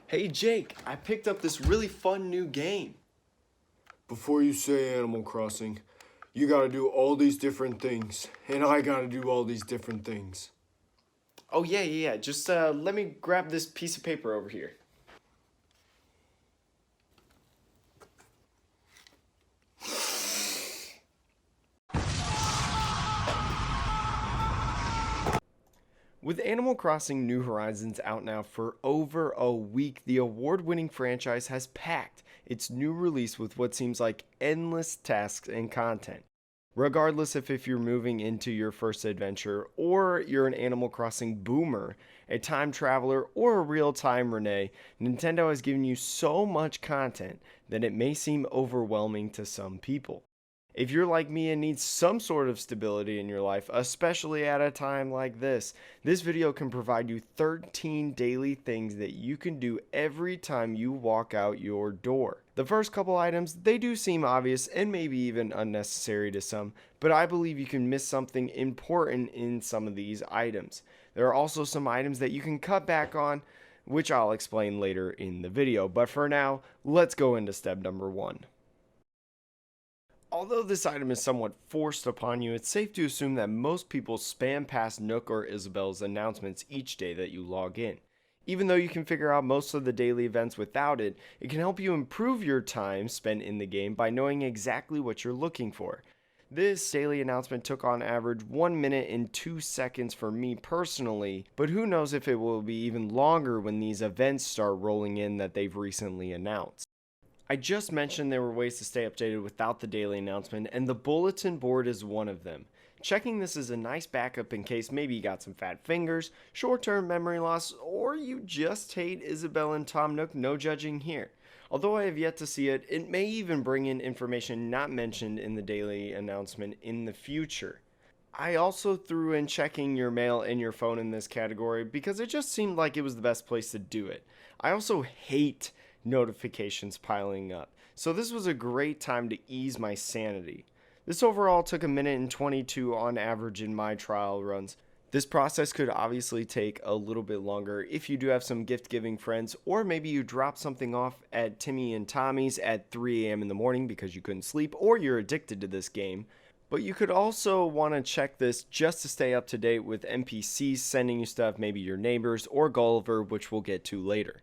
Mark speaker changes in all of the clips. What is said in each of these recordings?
Speaker 1: Hey Jake, I picked up this really fun new game.
Speaker 2: Before you say Animal Crossing, you gotta do all these different things, and I gotta do all these different things.
Speaker 1: Oh yeah. Just let me grab this piece of paper over here. With Animal Crossing New Horizons out now for over a week, the award-winning franchise has packed its new release with what seems like endless tasks and content. Regardless if you're moving into your first adventure, or you're an Animal Crossing boomer, a time traveler, or a real-time Renee, Nintendo has given you so much content that it may seem overwhelming to some people. If you're like me and need some sort of stability in your life, especially at a time like this video can provide you 13 daily things that you can do every time you walk out your door. The first couple items, they do seem obvious and maybe even unnecessary to some, but I believe you can miss something important in some of these items. There are also some items that you can cut back on, which I'll explain later in the video, but for now, let's go into step number 1. Although this item is somewhat forced upon you, it's safe to assume that most people spam past Nook or Isabelle's announcements each day that you log in. Even though you can figure out most of the daily events without it, it can help you improve your time spent in the game by knowing exactly what you're looking for. This daily announcement took on average 1 minute and 2 seconds for me personally, but who knows if it will be even longer when these events start rolling in that they've recently announced. I just mentioned there were ways to stay updated without the daily announcement, and the bulletin board is one of them. Checking this is a nice backup in case maybe you got some fat fingers, short-term memory loss, or you just hate Isabelle and Tom Nook, no judging here. Although I have yet to see it, it may even bring in information not mentioned in the daily announcement in the future. I also threw in checking your mail and your phone in this category because it just seemed like it was the best place to do it. I also hate notifications piling up, so this was a great time to ease my sanity. This overall took a minute and 22 on average in my trial runs. This process could obviously take a little bit longer if you do have some gift giving friends, or maybe you drop something off at Timmy and Tommy's at 3 a.m. in the morning because you couldn't sleep or you're addicted to this game. But you could also want to check this just to stay up to date with NPCs sending you stuff, maybe your neighbors or Gulliver, which we'll get to later.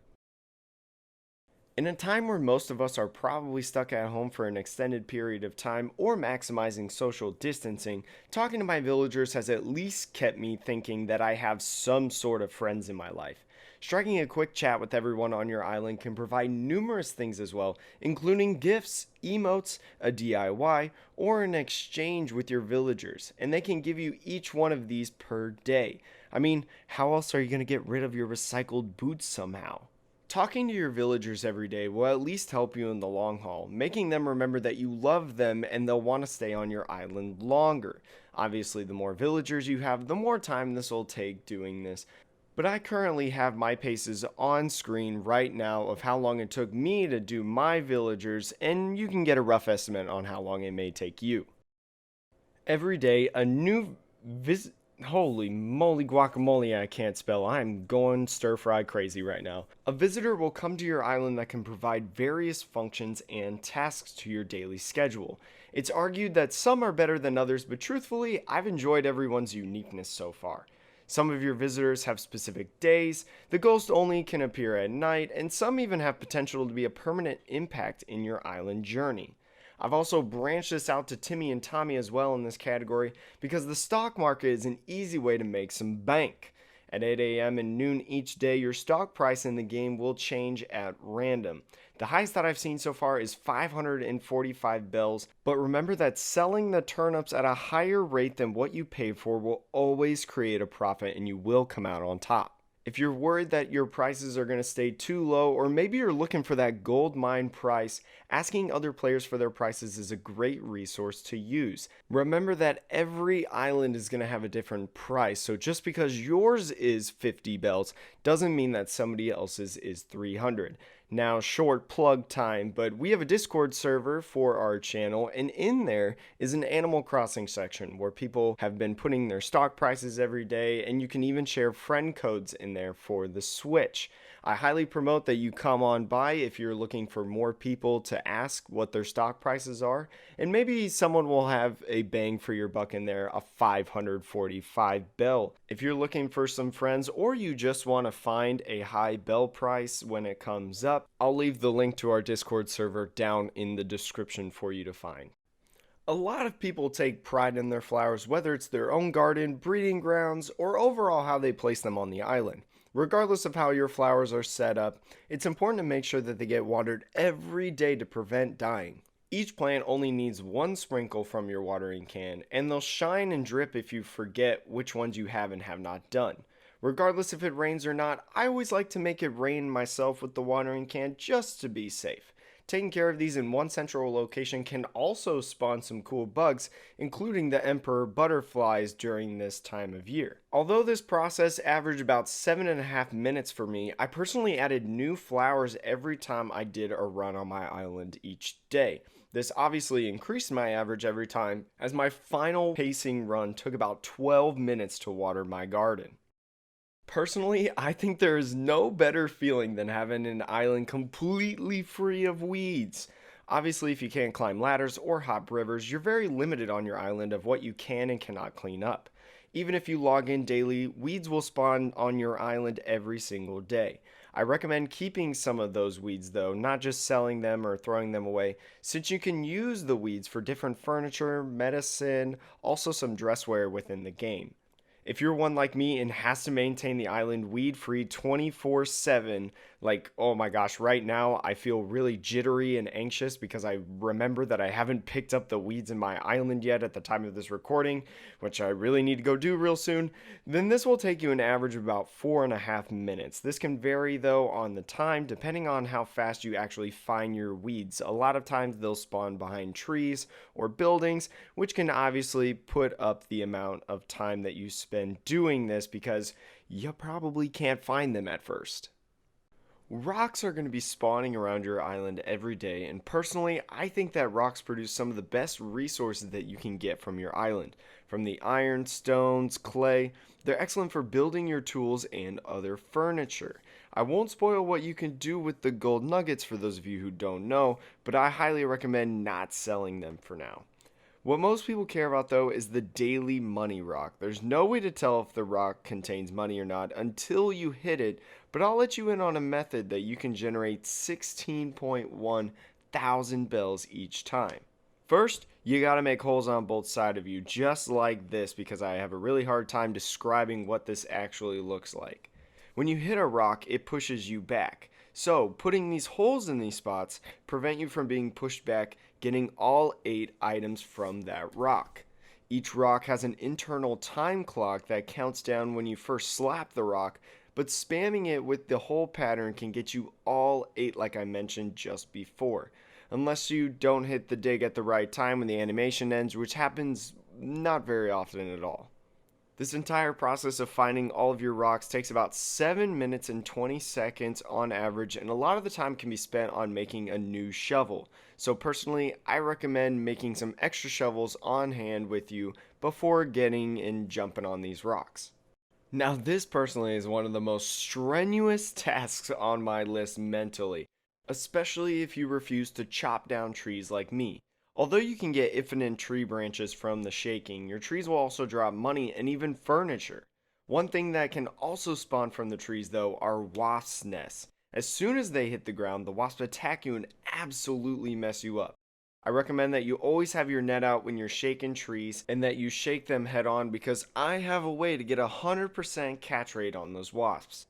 Speaker 1: In a time where most of us are probably stuck at home for an extended period of time or maximizing social distancing, talking to my villagers has at least kept me thinking that I have some sort of friends in my life. Striking a quick chat with everyone on your island can provide numerous things as well, including gifts, emotes, a DIY, or an exchange with your villagers, and they can give you each one of these per day. I mean, how else are you going to get rid of your recycled boots somehow? Talking to your villagers every day will at least help you in the long haul, making them remember that you love them and they'll want to stay on your island longer. Obviously, the more villagers you have, the more time this will take doing this. But I currently have my paces on screen right now of how long it took me to do my villagers, and you can get a rough estimate on how long it may take you. Every day, a new Holy moly guacamole, I can't spell. I'm going stir-fry crazy right now. A visitor will come to your island that can provide various functions and tasks to your daily schedule. It's argued that some are better than others, but truthfully, I've enjoyed everyone's uniqueness so far. Some of your visitors have specific days, the ghost only can appear at night, and some even have potential to be a permanent impact in your island journey. I've also branched this out to Timmy and Tommy as well in this category because the stock market is an easy way to make some bank. At 8 a.m. and noon each day, your stock price in the game will change at random. The highest that I've seen so far is 545 bells, but remember that selling the turnips at a higher rate than what you paid for will always create a profit and you will come out on top. If you're worried that your prices are going to stay too low, or maybe you're looking for that gold mine price, asking other players for their prices is a great resource to use. Remember that every island is going to have a different price, so just because yours is 50 bells doesn't mean that somebody else's is 300. Now, short plug time, but we have a Discord server for our channel, and in there is an Animal Crossing section where people have been putting their stock prices every day, and you can even share friend codes in there for the Switch. I highly promote that you come on by if you're looking for more people to ask what their stock prices are, and maybe someone will have a bang for your buck in there, a 545 bell. If you're looking for some friends or you just want to find a high bell price when it comes up, I'll leave the link to our Discord server down in the description for you to find. A lot of people take pride in their flowers, whether it's their own garden, breeding grounds, or overall how they place them on the island. Regardless of how your flowers are set up, it's important to make sure that they get watered every day to prevent dying. Each plant only needs one sprinkle from your watering can, and they'll shine and drip if you forget which ones you have and have not done. Regardless if it rains or not, I always like to make it rain myself with the watering can just to be safe. Taking care of these in one central location can also spawn some cool bugs, including the emperor butterflies during this time of year. Although this process averaged about 7.5 minutes for me, I personally added new flowers every time I did a run on my island each day. This obviously increased my average every time, as my final pacing run took about 12 minutes to water my garden. Personally, I think there is no better feeling than having an island completely free of weeds. Obviously, if you can't climb ladders or hop rivers, you're very limited on your island of what you can and cannot clean up. Even if you log in daily, weeds will spawn on your island every single day. I recommend keeping some of those weeds though, not just selling them or throwing them away, since you can use the weeds for different furniture, medicine, also some dresswear within the game. If you're one like me and has to maintain the island weed free 24/7, like, oh my gosh, right now I feel really jittery and anxious because I remember that I haven't picked up the weeds in my island yet at the time of this recording, which I really need to go do real soon, then this will take you an average of about 4.5 minutes. This can vary though on the time depending on how fast you actually find your weeds. A lot of times they'll spawn behind trees or buildings, which can obviously put up the amount of time that you spend doing this because you probably can't find them at first. Rocks are going to be spawning around your island every day, and personally, I think that rocks produce some of the best resources that you can get from your island. From the iron, stones, clay, they're excellent for building your tools and other furniture. I won't spoil what you can do with the gold nuggets for those of you who don't know, but I highly recommend not selling them for now. What most people care about though is the daily money rock. There's no way to tell if the rock contains money or not until you hit it, but I'll let you in on a method that you can generate 16.1 thousand bells each time. First, you gotta make holes on both sides of you, just like this, because I have a really hard time describing what this actually looks like. When you hit a rock, it pushes you back. So, putting these holes in these spots prevent you from being pushed back, getting all 8 items from that rock. Each rock has an internal time clock that counts down when you first slap the rock, but spamming it with the hole pattern can get you all 8 like I mentioned just before. Unless you don't hit the dig at the right time when the animation ends, which happens not very often at all. This entire process of finding all of your rocks takes about 7 minutes and 20 seconds on average, and a lot of the time can be spent on making a new shovel. So personally, I recommend making some extra shovels on hand with you before getting and jumping on these rocks. Now this personally is one of the most strenuous tasks on my list mentally, especially if you refuse to chop down trees like me. Although you can get infinite tree branches from the shaking, your trees will also drop money and even furniture. One thing that can also spawn from the trees though are wasps' nests. As soon as they hit the ground, the wasps attack you and absolutely mess you up. I recommend that you always have your net out when you're shaking trees and that you shake them head on, because I have a way to get a 100% catch rate on those wasps.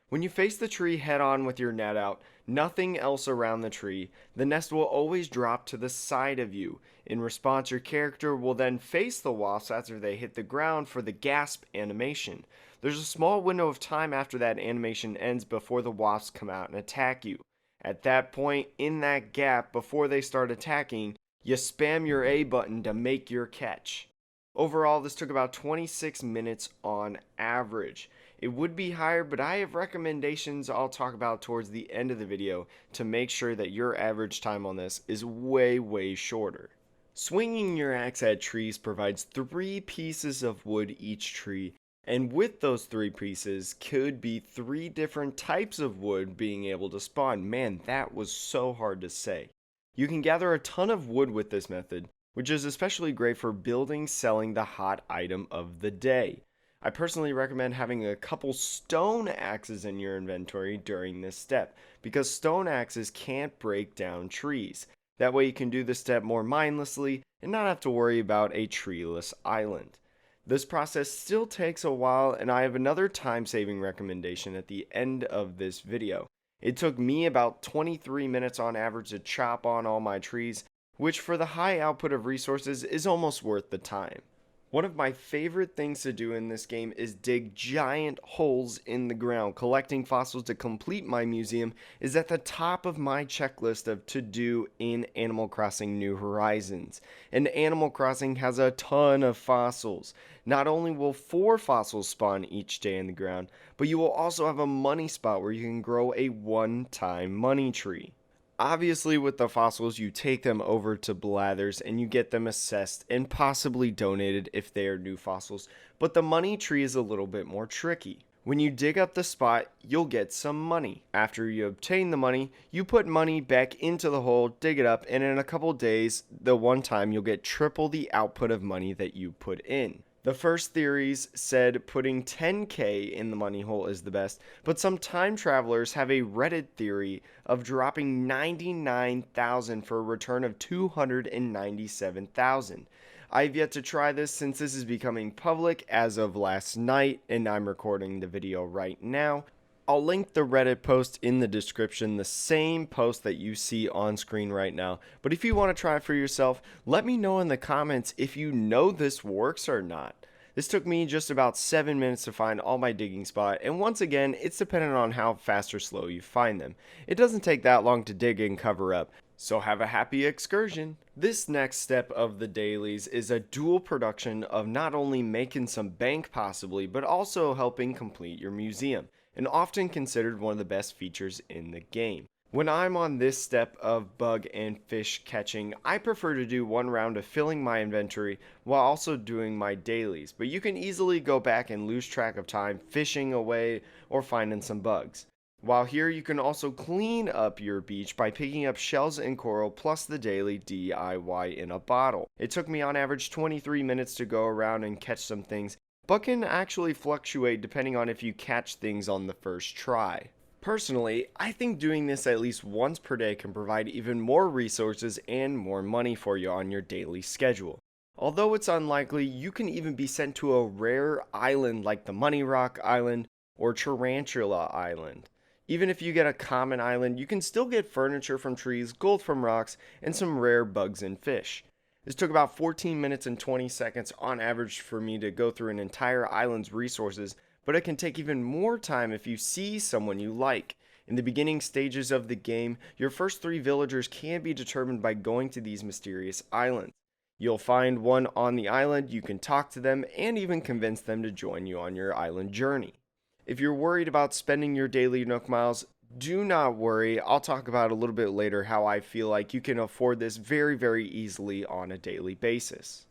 Speaker 1: When you face the tree head on with your net out, nothing else around the tree, the nest will always drop to the side of you. In response, your character will then face the wasps after they hit the ground for the gasp animation. There's a small window of time after that animation ends before the wasps come out and attack you. At that point, in that gap before they start attacking, you spam your A button to make your catch. Overall, this took about 26 minutes on average. It would be higher, but I have recommendations I'll talk about towards the end of the video to make sure that your average time on this is way shorter. Swinging your axe at trees provides 3 pieces of wood each tree, And with those three pieces could be three different types of wood being able to spawn. Man, that was so hard to say. You can gather a ton of wood with this method, which is especially great for building, selling the hot item of the day. I personally recommend having a couple stone axes in your inventory during this step, because stone axes can't break down trees. That way you can do this step more mindlessly and not have to worry about a treeless island. This process still takes a while, and I have another time-saving recommendation at the end of this video. It took me about 23 minutes on average to chop on all my trees, which for the high output of resources is almost worth the time. One of my favorite things to do in this game is dig giant holes in the ground. Collecting fossils to complete my museum is at the top of my checklist of to do in Animal Crossing New Horizons. And Animal Crossing has a ton of fossils. Not only will 4 fossils spawn each day in the ground, but you will also have a money spot where you can grow a one-time money tree. Obviously, with the fossils, you take them over to Blathers and you get them assessed and possibly donated if they are new fossils, but the money tree is a little bit more tricky. When you dig up the spot, you'll get some money. After you obtain the money, you put money back into the hole, dig it up, and in a couple days, the one time you'll get triple the output of money that you put in. The first theories said putting 10k in the money hole is the best, but some time travelers have a Reddit theory of dropping 99,000 for a return of 297,000. I've yet to try this since this is becoming public as of last night, and I'm recording the video right now. I'll link the Reddit post in the description, the same post that you see on screen right now. But if you want to try it for yourself, let me know in the comments if you know this works or not. This took me just about 7 minutes to find all my digging spot, and once again, it's dependent on how fast or slow you find them. It doesn't take that long to dig and cover up, so have a happy excursion. This next step of the dailies is a dual production of not only making some bank possibly, but also helping complete your museum, and often considered one of the best features in the game. When I'm on this step of bug and fish catching, I prefer to do one round of filling my inventory while also doing my dailies, but you can easily go back and lose track of time fishing away or finding some bugs. While here, you can also clean up your beach by picking up shells and coral plus the daily DIY in a bottle. It took me on average 23 minutes to go around and catch some things, but can actually fluctuate depending on if you catch things on the first try. Personally, I think doing this at least once per day can provide even more resources and more money for you on your daily schedule. Although it's unlikely, you can even be sent to a rare island like the Money Rock Island or Tarantula Island. Even if you get a common island, you can still get furniture from trees, gold from rocks, and some rare bugs and fish. This took about 14 minutes and 20 seconds on average for me to go through an entire island's resources, but it can take even more time if you see someone you like. In the beginning stages of the game, your first 3 villagers can be determined by going to these mysterious islands. You'll find one on the island, you can talk to them, and even convince them to join you on your island journey. If you're worried about spending your daily Nook Miles, do not worry. I'll talk about a little bit later how I feel like you can afford this very easily on a daily basis.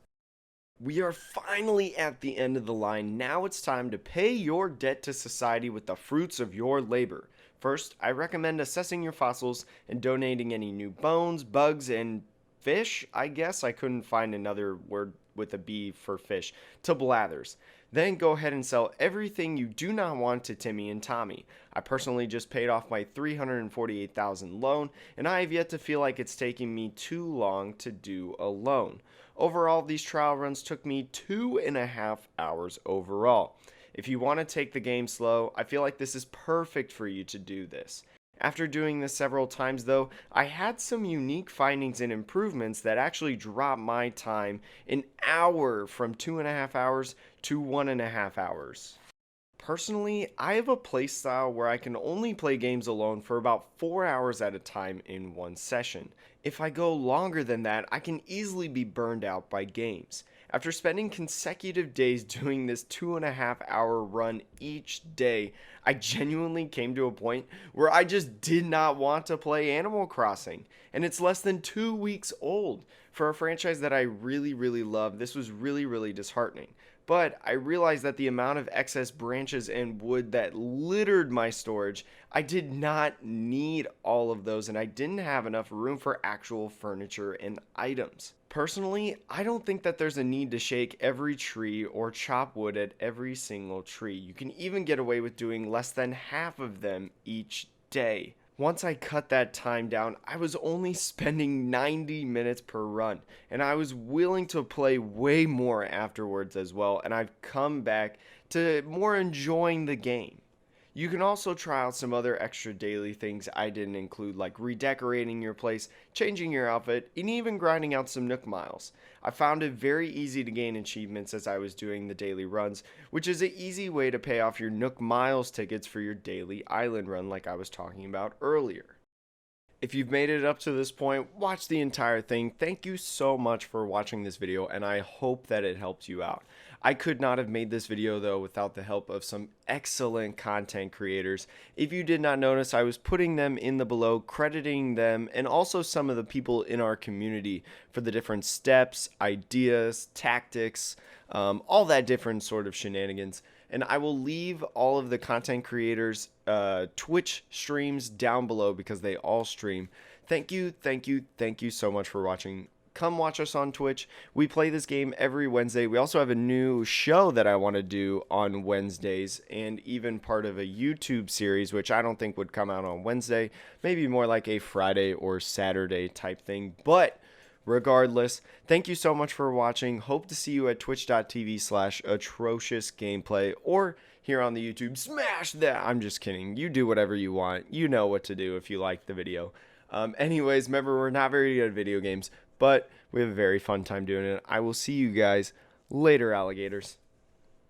Speaker 1: We are finally at the end of the line. Now it's time to pay your debt to society with the fruits of your labor. First, I recommend assessing your fossils and donating any new bones, bugs, and fish, I guess. I couldn't find another word with a B for fish, to Blathers. Then go ahead and sell everything you do not want to Timmy and Tommy. I personally just paid off my $348,000 loan, and I have yet to feel like it's taking me too long to do a loan. Overall, these trial runs took me 2.5 hours overall. If you want to take the game slow, I feel like this is perfect for you to do this. After doing this several times though, I had some unique findings and improvements that actually dropped my time an hour from 2.5 hours to 1.5 hours. Personally, I have a playstyle where I can only play games alone for about 4 hours at a time in one session. If I go longer than that, I can easily be burned out by games. After spending consecutive days doing this 2.5 hour run each day, I genuinely came to a point where I just did not want to play Animal Crossing. And it's less than 2 weeks old. For a franchise that I really love, this was really disheartening. But I realized that the amount of excess branches and wood that littered my storage, I did not need all of those, and I didn't have enough room for actual furniture and items. Personally, I don't think that there's a need to shake every tree or chop wood at every single tree. You can even get away with doing less than half of them each day. Once I cut that time down, I was only spending 90 minutes per run, and I was willing to play way more afterwards as well, and I've come back to more enjoying the game. You can also try out some other extra daily things I didn't include, like redecorating your place, changing your outfit, and even grinding out some Nook miles. I found it very easy to gain achievements as I was doing the daily runs, which is an easy way to pay off your Nook miles tickets for your daily island run like I was talking about earlier. If you've made it up to this point, watch the entire thing. Thank you so much for watching this video, and I hope that it helped you out. I could not have made this video though without the help of some excellent content creators. If you did not notice, I was putting them in the below, crediting them, and also some of the people in our community for the different steps, ideas, tactics, all that different sort of shenanigans. And I will leave all of the content creators' Twitch streams down below because they all stream. Thank you so much for watching. Come watch us on Twitch. We play this game every Wednesday. We also have a new show that I want to do on Wednesdays, and even part of a YouTube series, which I don't think would come out on Wednesday. Maybe more like a Friday or Saturday type thing. But regardless, thank you so much for watching. Hope to see you at twitch.tv/atrociousgameplay or here on the YouTube. Smash that! I'm just kidding. You do whatever you want. You know what to do if you like the video. Anyways, remember, we're not very good at video games, but we have a very fun time doing it. I will see you guys later, alligators.